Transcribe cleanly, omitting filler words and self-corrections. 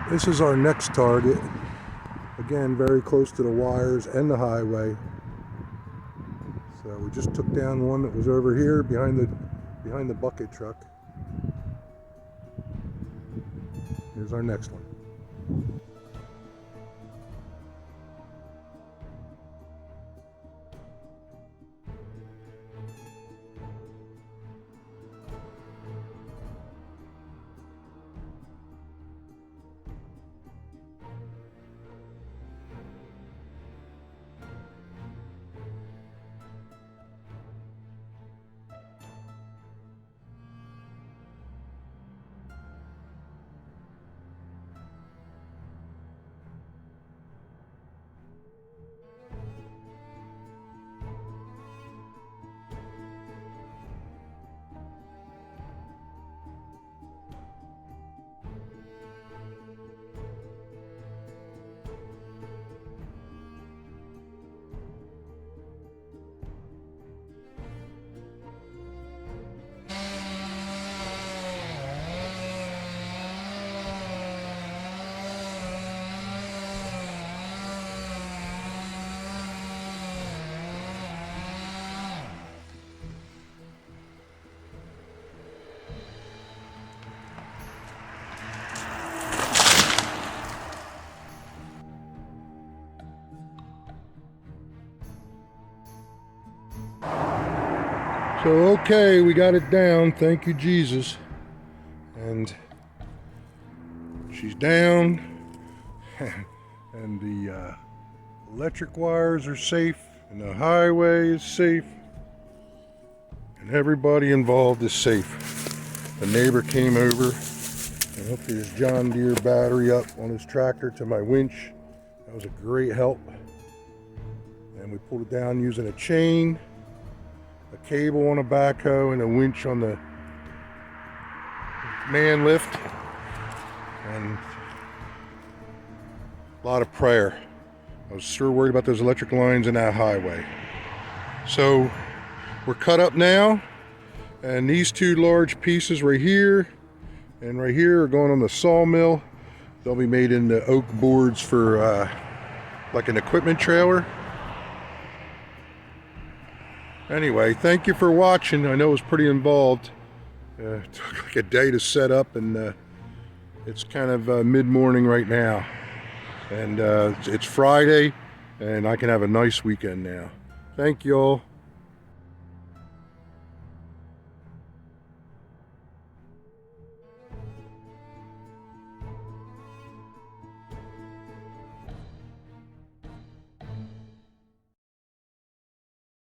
This is our next target. Again, very close to the wires and the highway. So we just took down one that was over here behind the bucket truck. Here's our next one. So okay, we got it down, thank you Jesus. And she's down, and the electric wires are safe, and the highway is safe, and everybody involved is safe. The neighbor came over and hooked his John Deere battery up on his tractor to my winch. That was a great help. And we pulled it down using a chain, a cable on a backhoe, and a winch on the man lift, and a lot of prayer. I was sure worried about those electric lines in that highway. So we're cut up now, and these two large pieces right here and right here are going on the sawmill. They'll be made into oak boards for like an equipment trailer. Anyway, thank you for watching. I know it was pretty involved. It took like a day to set up, and it's kind of mid-morning right now. And it's Friday, and I can have a nice weekend now. Thank you all.